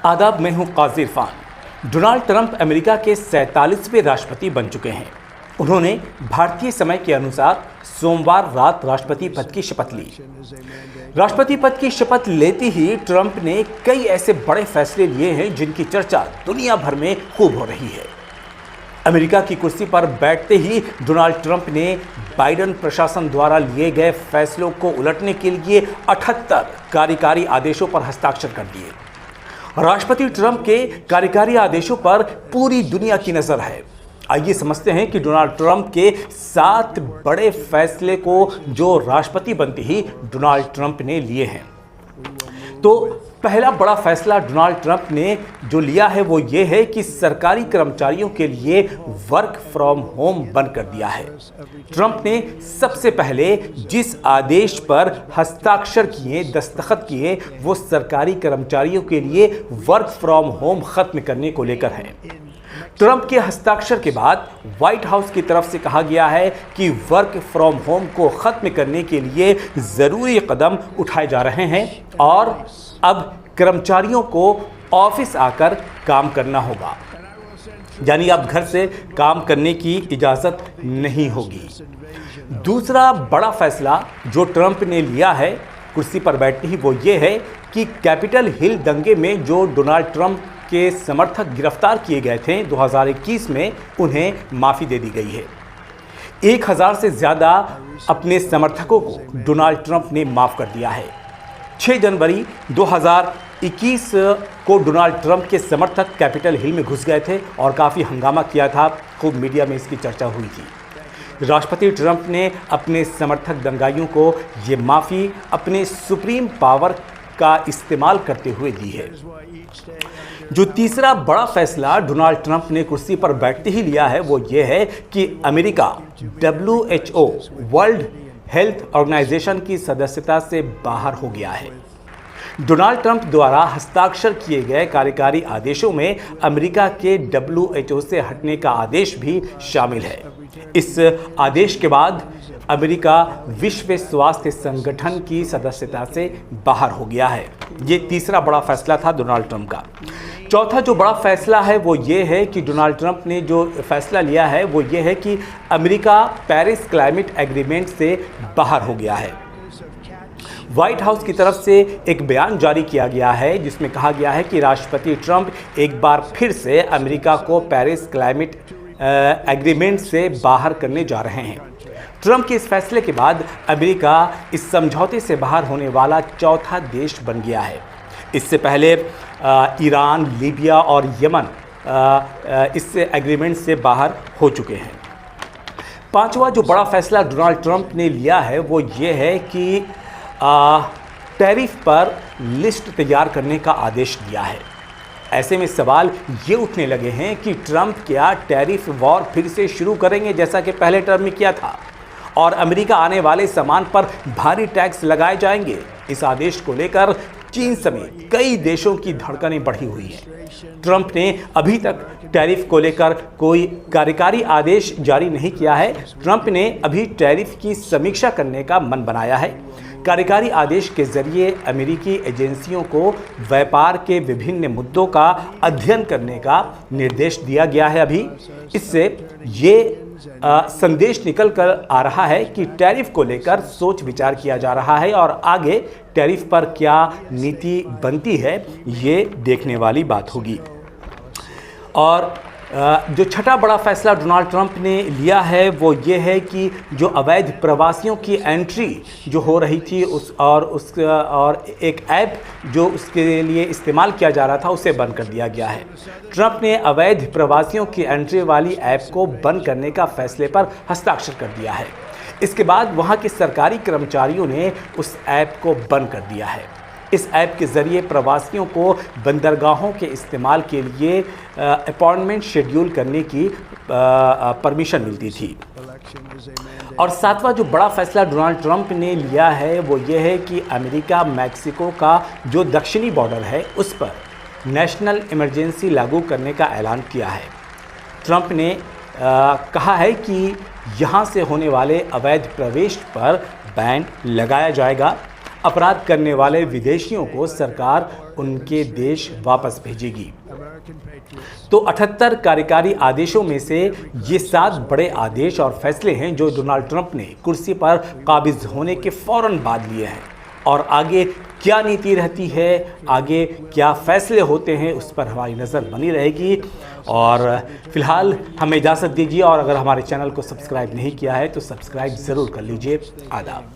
आदाब, मैं हूं काजी इरफान। डोनाल्ड ट्रंप अमेरिका के 47वें राष्ट्रपति बन चुके हैं। उन्होंने भारतीय समय के अनुसार सोमवार रात राष्ट्रपति पद की शपथ ली। राष्ट्रपति पद की शपथ लेते ही ट्रंप ने कई ऐसे बड़े फैसले लिए हैं जिनकी चर्चा दुनिया भर में खूब हो रही है। अमेरिका की कुर्सी पर बैठते ही डोनाल्ड ट्रंप ने बाइडेन प्रशासन द्वारा लिए गए फैसलों को उलटने के लिए 78 कार्यकारी आदेशों पर हस्ताक्षर कर दिए। राष्ट्रपति ट्रंप के कार्यकारी आदेशों पर पूरी दुनिया की नजर है। आइए समझते हैं कि डोनाल्ड ट्रंप के 7 बड़े फैसले को जो राष्ट्रपति बनते ही डोनाल्ड ट्रंप ने लिए हैं। तो पहला बड़ा फैसला डोनाल्ड ट्रंप ने जो लिया है वो ये है कि सरकारी कर्मचारियों के लिए वर्क फ्रॉम होम बंद कर दिया है। ट्रंप ने सबसे पहले जिस आदेश पर हस्ताक्षर किए, दस्तखत किए, वो सरकारी कर्मचारियों के लिए वर्क फ्रॉम होम खत्म करने को लेकर है। ट्रंप के हस्ताक्षर के बाद व्हाइट हाउस की तरफ से कहा गया है कि वर्क फ्रॉम होम को खत्म करने के लिए जरूरी कदम उठाए जा रहे हैं और अब कर्मचारियों को ऑफिस आकर काम करना होगा, यानी अब घर से काम करने की इजाज़त नहीं होगी। दूसरा बड़ा फैसला जो ट्रंप ने लिया है कुर्सी पर बैठते ही वो ये है कि कैपिटल हिल दंगे में जो डोनाल्ड ट्रंप के समर्थक गिरफ्तार किए गए थे 2021 में, उन्हें माफ़ी दे दी गई है। 1000 से ज़्यादा अपने समर्थकों को डोनाल्ड ट्रंप ने माफ़ कर दिया है। 6 जनवरी 2021 को डोनाल्ड ट्रंप के समर्थक कैपिटल हिल में घुस गए थे और काफ़ी हंगामा किया था, खूब मीडिया में इसकी चर्चा हुई थी। राष्ट्रपति ट्रंप ने अपने समर्थक दंगाइयों को ये माफ़ी अपने सुप्रीम पावर का इस्तेमाल करते हुए दी है। जो तीसरा बड़ा फैसला डोनाल्ड ट्रंप ने कुर्सी पर बैठते ही लिया है वो ये है कि America WHO world health organization की सदस्यता से बाहर हो गया है। डोनाल्ड ट्रंप द्वारा हस्ताक्षर किए गए कार्यकारी आदेशों में अमेरिका के WHO से हटने का आदेश भी शामिल है। इस आदेश के बाद अमेरिका विश्व स्वास्थ्य संगठन की सदस्यता से बाहर हो गया है। ये तीसरा बड़ा फैसला था डोनाल्ड ट्रंप का। चौथा जो बड़ा फैसला है वो ये है कि डोनाल्ड ट्रंप ने जो फैसला लिया है वो ये है कि अमेरिका पेरिस क्लाइमेट एग्रीमेंट से बाहर हो गया है। व्हाइट हाउस की तरफ से एक बयान जारी किया गया है जिसमें कहा गया है कि राष्ट्रपति ट्रंप एक बार फिर से अमेरिका को पेरिस क्लाइमेट एग्रीमेंट से बाहर करने जा रहे हैं। ट्रंप के इस फैसले के बाद अमेरिका इस समझौते से बाहर होने वाला चौथा देश बन गया है। इससे पहले ईरान, लीबिया और यमन इस एग्रीमेंट से बाहर हो चुके हैं। पांचवा जो बड़ा फैसला डोनाल्ड ट्रंप ने लिया है वो ये है कि टैरिफ पर लिस्ट तैयार करने का आदेश दिया है। ऐसे में सवाल ये उठने लगे हैं कि ट्रंप क्या टैरिफ वॉर फिर से शुरू करेंगे जैसा कि पहले टर्म में किया था और अमेरिका आने वाले सामान पर भारी टैक्स लगाए जाएंगे। इस आदेश को लेकर चीन समेत कई देशों की धड़कनें बढ़ी हुई हैं। ट्रंप ने अभी तक टैरिफ को लेकर कोई कार्यकारी आदेश जारी नहीं किया है। ट्रंप ने अभी टैरिफ की समीक्षा करने का मन बनाया है। कार्यकारी आदेश के जरिए अमेरिकी एजेंसियों को व्यापार के विभिन्न मुद्दों का अध्ययन करने का निर्देश दिया गया है। अभी इससे ये संदेश निकल कर आ रहा है कि टैरिफ को लेकर सोच विचार किया जा रहा है और आगे टैरिफ पर क्या नीति बनती है ये देखने वाली बात होगी। और जो छठा बड़ा फैसला डोनाल्ड ट्रंप ने लिया है वो ये है कि जो अवैध प्रवासियों की एंट्री जो हो रही थी और एक ऐप जो उसके लिए इस्तेमाल किया जा रहा था उसे बंद कर दिया गया है। ट्रंप ने अवैध प्रवासियों की एंट्री वाली ऐप को बंद करने का फैसले पर हस्ताक्षर कर दिया है। इसके बाद वहाँ के सरकारी कर्मचारियों ने उस ऐप को बंद कर दिया है। इस ऐप के ज़रिए प्रवासियों को बंदरगाहों के इस्तेमाल के लिए अपॉइंटमेंट शेड्यूल करने की परमिशन मिलती थी। और सातवां जो बड़ा फैसला डोनाल्ड ट्रंप ने लिया है वो ये है कि अमेरिका मैक्सिको का जो दक्षिणी बॉर्डर है उस पर नेशनल इमरजेंसी लागू करने का ऐलान किया है। ट्रंप ने कहा है कि यहाँ से होने वाले अवैध प्रवेश पर बैन लगाया जाएगा। अपराध करने वाले विदेशियों को सरकार उनके देश वापस भेजेगी। तो 78 कार्यकारी आदेशों में से ये 7 बड़े आदेश और फैसले हैं जो डोनाल्ड ट्रंप ने कुर्सी पर काबिज होने के फौरन बाद लिए हैं। और आगे क्या नीति रहती है, आगे क्या फैसले होते हैं, उस पर हमारी नज़र बनी रहेगी। और फिलहाल हमें इजाज़त दीजिए, और अगर हमारे चैनल को सब्सक्राइब नहीं किया है तो सब्सक्राइब ज़रूर कर लीजिए। आदाब।